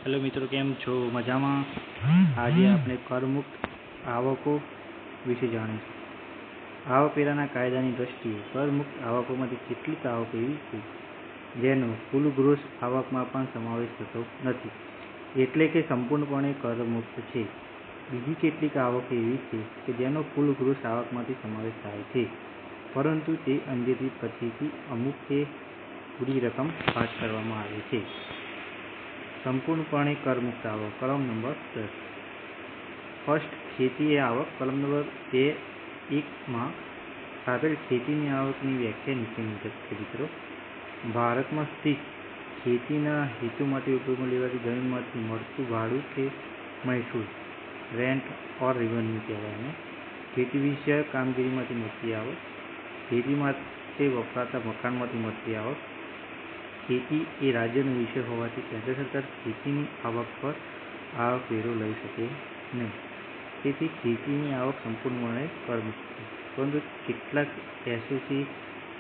Hello મિત્રો, કેમ છો? મજામાં? આજે આપણે કરમુક્ત આવકો વિશે જાણીશું. આવકવેરાના કાયદાની દ્રષ્ટિએ કરમુક્ત આવકોમાંથી કેટલીક આવકો એવી છે જેનો કુલ ગ્રોસ આવકમાં પણ સમાવેશ થતો નથી, એટલે કે સંપૂર્ણપણે કરમુક્ત છે. બીજી કેટલીક આવકો એવી છે કે જેનો કુલ ગ્રોસ આવકમાંથી સમાવેશ થાય છે, પરંતુ તે અંગેથી પછીથી અમુક કે પૂરી રકમ પાસ કરવામાં આવે છે. સંપૂર્ણપણે કરમુક્ત આવક. કલમ નંબર 10. ફર્સ્ટ, ખેતી આવક. કલમ નંબર 2(1) આપેલ ખેતીની આવકની વ્યાખ્યા નીચે મુજબ છે. મિત્રો, ભારતમાં સ્થિત ખેતીના હેતુ માટે ઉપયોગમાં લેવાતી જમીનમાંથી મળતું ભાડું કે મહેસૂલ, રેન્ટ ઓર રેવન્યુ કહેવાય. ખેતી વિષયક કામગીરીમાંથી મળતી આવક. ખેતી માટે વપરાતા મકાનમાંથી મળતી આવક. ખેતી એ રાજ્યનો વિષય હોવાથી કેન્દ્ર સરકાર ખેતીની આવક પર આવકવેરો લઈ શકે નહીં. તેથી ખેતીની આવક સંપૂર્ણપણે કરમુક્ત છે, પરંતુ કેટલાક એસોસી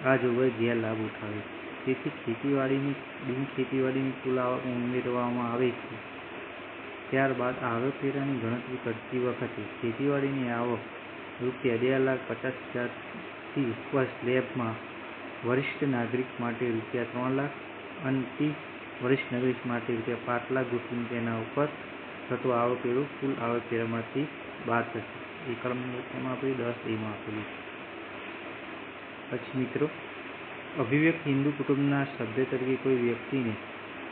આ જોગવાઈ ગેરલાભ ઉઠાવે છે. તેથી ખેતીવાડીની બિનખેતીવાડીની કુલ આવકમાં ઉમેરવામાં આવે છે. ત્યારબાદ આવકવેરાની ગણતરી કરતી વખતે ખેતીવાડીની આવક રૂ2,50,000 થી ઉપર સ્લેબમાં વરિષ્ઠ નાગરિક માટે રૂ3,00,000 અને વરિષ્ઠ નાગરિક માટે રૂ5,00,000 ગોઠવીને તેના ઉપર થતો આવકવેરો કુલ આવકવેરામાંથી બાદ થશે. એ કલમ નંબર 10(a) આપેલું છે. પછી મિત્રો, અભિવ્યક્ત હિન્દુ કુટુંબના સભ્ય તરીકે કોઈ વ્યક્તિને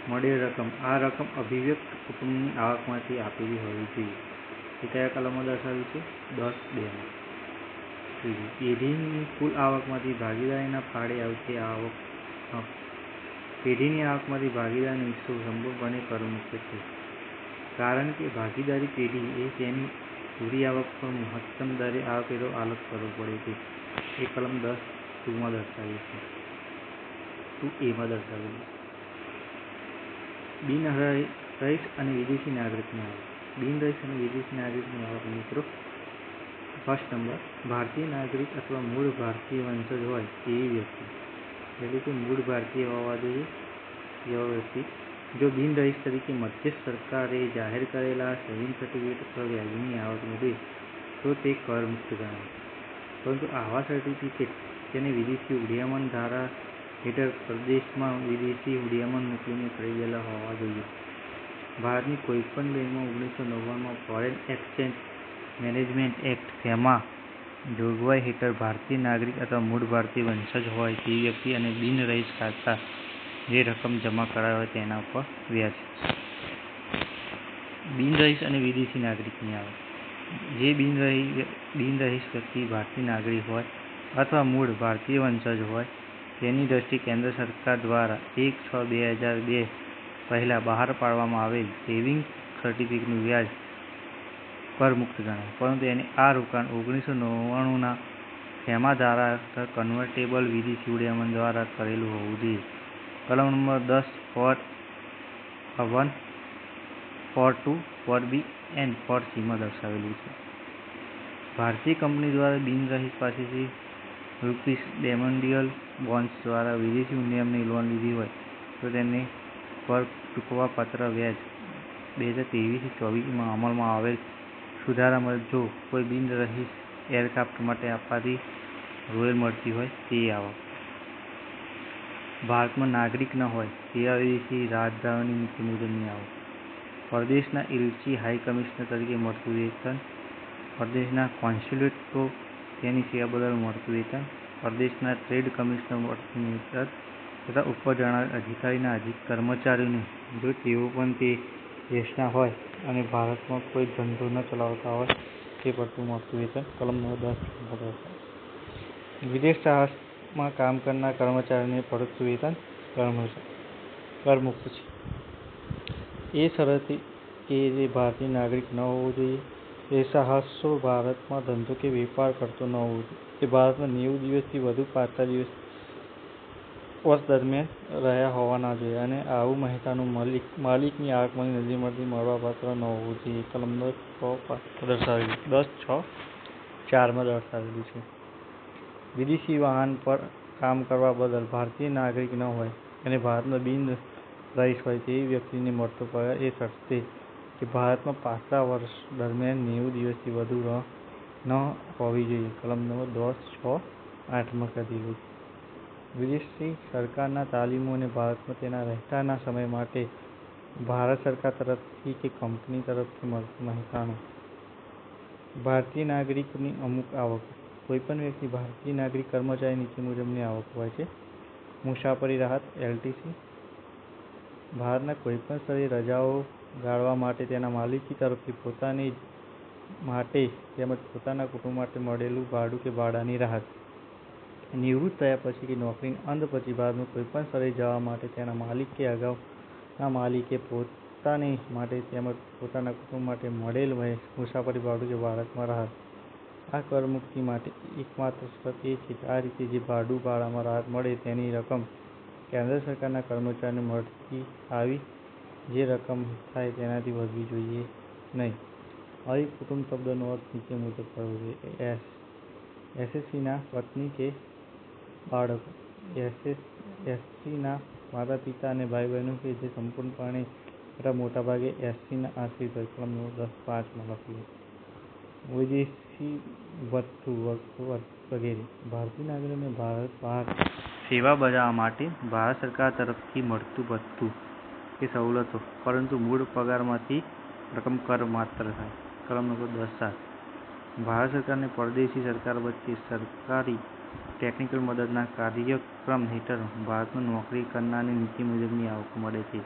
મળેલ રકમ. આ રકમ અભિવ્યક્ત કુટુંબની આવકમાંથી આપેલી હોવી જોઈએ. એ કયા કલમમાં દર્શાવ્યું છે? 10(2). ત્રીજું, પેઢીની કુલ આવકમાંથી ભાગીદારીના ફાળે આવતી આવક. પેઢીની આવકમાંથી ભાગીદારનો હિસ્સો સંપૂર્ણપણે કરમુક્ત છે, કારણ કે ભાગીદારી પેઢી એ તેની પૂરી આવક પર મહત્તમ દરે આવકવેરો અલગ કરવો પડે છે. એ કલમ 10(2) દર્શાવેલ છે. બિનરહીશ અને વિદેશી નાગરિકની આવક. બિનરહીશ અને વિદેશી નાગરિકની આવક. મિત્રો, ફર્સ્ટ નંબર, ભારતીય નાગરિક અથવા મૂળ ભારતીય વંશજ હોય તેવી વ્યક્તિ, એટલે કે મૂળ ભારતીય હોવા જોઈએ એવા વ્યક્તિ, જો બિનરહીશ તરીકે મધ્યસ્થ સરકારે જાહેર કરેલા સેવિંગ સર્ટિફિકેટ અથવા વ્યાજની આવક મેળવે તો તે કરમુક્ત ગણાય, પરંતુ આવા સર્ટિફિકેટ તેને વિદેશી હૂંડિયામણ ધારા હેઠળ પરદેશમાં વિદેશી હૂંડિયામણ મોકલીને ખરીદેલા હોવા જોઈએ. ભારતની કોઈપણ બેંકમાં 1999 ફોરેન એક્સચેન્જ મેનેજમેન્ટ એક્ટ, ફેમા જોગવાઈ હેઠળ ભારતીય નાગરિક અથવા મૂળ ભારતીય વંશજ હોય તેવી વ્યક્તિ અને બિનરહીશ ખાતા જે રકમ જમા કરાવી હોય તેના ઉપર વ્યાજ. બિનરહીશ અને વિદેશી નાગરિકની આવક. જે બિનરહીશ વ્યક્તિ ભારતીય નાગરિક હોય અથવા મૂળ ભારતીય વંશજ હોય તેની દ્રષ્ટિએ કેન્દ્ર સરકાર દ્વારા 1/6/2002 પહેલાં બહાર પાડવામાં આવેલ સેવિંગ સર્ટિફિકેટનું વ્યાજ કરમુક્ત ગણાય, પરંતુ એને આ રોકાણ 1999ના ફેમા ધારા હેઠળ કન્વર્ટેબલ વિદેશી હૂંડિયામણ દ્વારા કરેલું હોવું જોઈએ. કલમ નંબર 10(1), 4(2), 4(b) અને 4(c) માં દર્શાવેલું છે. ભારતીય કંપની દ્વારા બિનરહીશ પાસેથી રૂ. બોન્ડ્સ દ્વારા વિદેશી હૂંડિયામણની લોન લીધી હોય તો તેને પર ચૂકવવાપાત્ર વ્યાજ. 2023-24 અમલમાં આવેલ સુધારા મુજબ જો કોઈ બિનરહીશ એરક્રાફ્ટ માટે આપવાથી રોયલ મળતી હોય તે આવક. ભારતમાં નાગરિક ન હોય તેવા વિદેશી રાજદ્વારીઓને નીચે મુજબની આવક. પરદેશના એલચી હાઈ કમિશનર તરીકે મળતું વેતન. પરદેશના કોન્સ્યુલેટો તેની સેવા બદલ મળતું વેતન. પરદેશના ટ્રેડ કમિશનર મળતું વેતન તથા ઉપર જણાવેલ અધિકારીના કર્મચારીઓને, જો તેઓ પણ તે દેશના હોય અને ભારતમાં કોઈ ધંધો ન ચલાવતા હોય, તે પડતું મળતું વેતન. કલમ નંબર 10 વિદેશ સાહસમાં કામ કરનાર કર્મચારીઓને પડતું વેતન કરમુક્ત છે, એ શરતે કે તે ભારતીય નાગરિક ન હોવો જોઈએ, તે સાહસો ભારતમાં ધંધો કે વેપાર કરતો ન હોવો જોઈએ, તે ભારતમાં 90 દિવસથી વધુ 45 વર્ષ દરમિયાન રહ્યા હોવા ન જોઈએ અને આવું મહેનતાણું માલિકની આવકમાંથી નથી મળવાપાત્ર ન હોવું જોઈએ. કલમ નંબર 10(6)(4) દર્શાવેલું છે. વિદેશી વાહન પર કામ કરવા બદલ ભારતીય નાગરિક ન હોય અને ભારતમાં રહીશ હોય તેવી વ્યક્તિને મળતો પગાર એ શરતે કે ભારતમાં પાછલા વર્ષ દરમિયાન 90 દિવસથી વધુ ન હોવી જોઈએ. કલમ નંબર 10(6)(8) કરેલું છે. વિદેશી સરકારના તાલીમો અને ભારતમાં તેના રહેઠાણના સમય માટે ભારત સરકાર તરફથી કે કંપની તરફથી મળતું મહેનતાણું. ભારતીય નાગરિકની અમુક આવકો. કોઈપણ વ્યક્તિ ભારતીય નાગરિક કર્મચારી નીચે મુજબની આવક હોય છે. મુસાફરી રાહત (LTC). ભારતના કોઈપણ સ્થળે રજાઓ ગાળવા માટે તેના માલિકી તરફથી પોતાને માટે તેમજ પોતાના કુટુંબ માટે મળેલું ભાડું કે ભાડાની રાહત. નિવૃત્ત થયા પછી કે નોકરીના અંત પછી ભારતમાં કોઈપણ સ્થળે જવા માટે તેના માલિક કે અગાઉના માલિકે પોતાને માટે તેમજ પોતાના કુટુંબ માટે મળેલ મુસાફરી ભાડું કે ભાડામાં રાહત. આ કરમુક્તિ માટે એકમાત્ર શરત એ છે કે આ રીતે જે ભાડું ભાડામાં રાહત મળે તેની રકમ કેન્દ્ર સરકારના કર્મચારીને મળતી આવી જે રકમ થાય તેનાથી વધવી જોઈએ નહીં. અહીં કુટુંબ શબ્દનો અર્થ નીચે મુજબ કરવો જોઈએ. એસસીના પત્ની કે બાળકો. એસસીના માતા પિતા અને ભાઈ બહેનો કે જે સંપૂર્ણપણે અથવા મોટાભાગે એસસીના આશ્રિત હોય. કલમ નંબર 10(5) લખેલું. વિદેશી ભથ્થું વગેરે. ભારતીય નાગરિકોને ભારત બહાર સેવા બજાવવા માટે ભારત સરકાર તરફથી મળતું ભથ્થું કે સવલતો, પરંતુ મૂળ પગારમાંથી રકમ કરમાત્ર થાય. કલમ નંબર 10(7) ભારત સરકાર અને પરદેશી સરકાર વચ્ચે સરકારી ટેકનિકલ મદદના કાર્યક્રમ હેઠળ ભારતમાં નોકરી કરનારને નીચે મુજબની આવક મળે છે.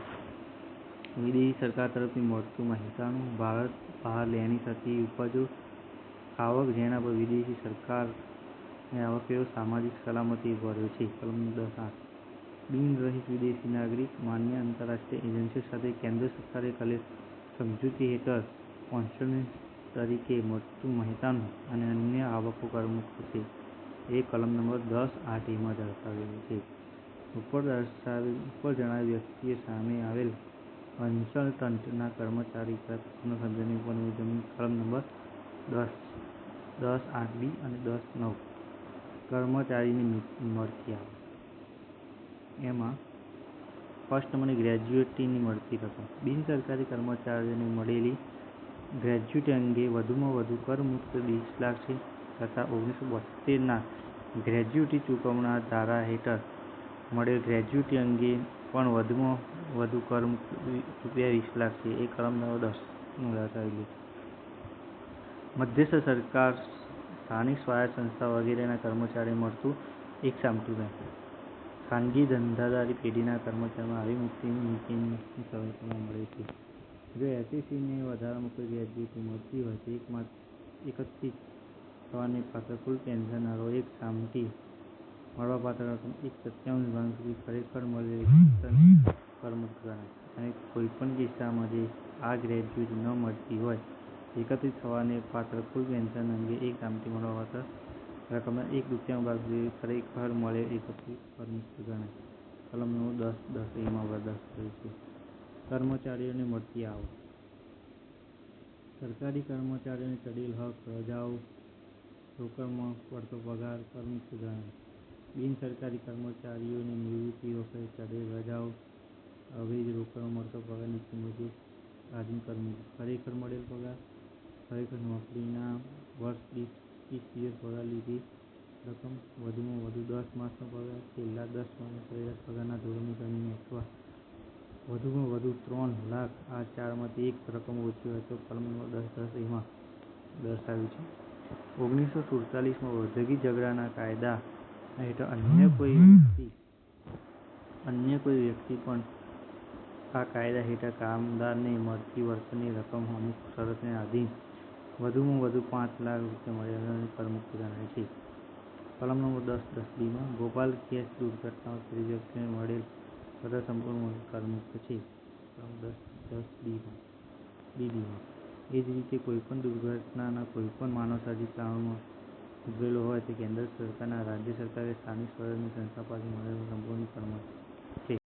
વિદેશી સરકાર તરફથી મળતું મહેનતાણું. ભારત બહાર લેણી થતી ઉપજો આવક જેના પર વિદેશી સરકારને આવકવેરો સામાજિક સલામતી ભર્યો છે. કલમ 10(8) બિનરહીત વિદેશી નાગરિક. માન્ય આંતરરાષ્ટ્રીય એજન્સીઓ સાથે કેન્દ્ર સરકારે કરેલ સમજૂતી હેઠળ કોન્સુલેટ તરીકે મળતું મહેનતાણું અને અન્ય આવકો કરમુક્ત છે. એ કલમ નંબર 10(8)(a) દર્શાવેલું છે. ઉપર જણાવેલ વ્યક્તિએ સામે આવેલ કન્સલ્ટન્ટના કર્મચારી તથા કુટુંબના સભ્યોને ઉપર મુજબની કલમ નંબર 10(8)(b) અને 10(9) કર્મચારીને મળતી આવક. એમાં ફર્સ્ટ નંબરની ગ્રેચ્યુટીની મળતી રકમ. બિનસરકારી કર્મચારીઓને મળેલી ગ્રેચ્યુટી અંગે વધુમાં વધુ કરમુક્ત 20 લાખ છે તથા 1972ના ગ્રેચ્યુટી ચૂકવણા ધારા હેઠળ મળેલ ગ્રેચ્યુટી અંગે પણ વધુમાં વધુ કરમુક્ત રૂ20 લાખ છે. એ કલમ નંબર 10 દર્શાવેલું છે. મધ્યસ્થ સરકાર, સ્થાનિક સ્વાયત્ત સંસ્થા વગેરેના કર્મચારીઓને મળતું એકસામટું પેન્શન. ખાનગી ધંધાદારી પેઢીના કર્મચારીઓને આવી મુક્તિ નીચેની શરતોમાં મળે છે. જો એસસીને વધારામાં કોઈ ગ્રેચ્યુટી મળતી હોય તો એકત્રિત થવાને પાત્ર કુલ પેન્શનનો એકસામટી મળવાપાત્ર રકમ 1/17 ભાગ સુધી ખરેખર મળેલી પેન્શન કરમુક્ત ગણાય. અને કોઈપણ કિસ્સામાં જે આ ગ્રેચ્યુટી ન મળતી હોય એકત્રિત થવાને પાત્ર કુલ પેન્શન અંગે એકસામટી મળવાપાત્ર રકમના 1/17 ભાગ સુધી ખરેખર મળેલ એકત્રિત કરમુક્ત ગણાય. કલમ નંબર 10(10)(a) દર્શાવેલ છે. કર્મચારીઓને મળતી આવક. સરકારી કર્મચારીઓને ચડેલ હક, રજાઓ, રોકડમાં મળતો પગાર કરમુક્ત ગણાય. બિનસરકારી કર્મચારીઓને નિવૃત્તિ વખતે ચડેલ રજાઓ, અવેજ, રોકડમાં મળતો પગાર નીચે મુજબ આધીન કરમુક્ત. ખરેખર મળેલ પગાર. ખરેખર નોકરીના વર્ષ દીઠ 30 દિવસ પગાર લીધેલી રકમ. વધુમાં વધુ 10 માસનો પગાર. છેલ્લા 10 માસના સરેરાશ પગારના ધોરણને ગણીને અથવા વધુમાં વધુ 3 લાખ. આ ચારમાંથી એક રકમ ઓછી હોય તો કલમ નંબર 10(10)(a) દર્શાવ્યું છે. 1947માં ઔદ્યોગિક ઝઘડાના કાયદા હેઠળ અન્ય કોઈ વ્યક્તિ પણ આ કાયદા હેઠળ કામદારને મળતી વળતરની રકમ અમુક શરતોને આધીન વધુમાં વધુ 5 લાખ રૂપિયા મર્યાદાની કરમુક્ત ગણાય છે. કલમ નંબર 10(10)(b) ભોપાલ ગેસ દુર્ઘટનામાં પીડિત વ્યક્તિને મળેલ વળતર સંપૂર્ણ કરમુક્ત છે. કલમ 10(10)(b)(b) એ જ રીતે કોઈપણ દુર્ઘટના કોઈપણ માનવસર્જિત કારણોસર ઉદ્ભવેલ હોય તો કેન્દ્ર સરકાર, રાજ્ય સરકાર કે સ્થાનિક સ્વરાજ્યની સંસ્થા પાસે મળેલ સંપૂર્ણ કરમુક્ત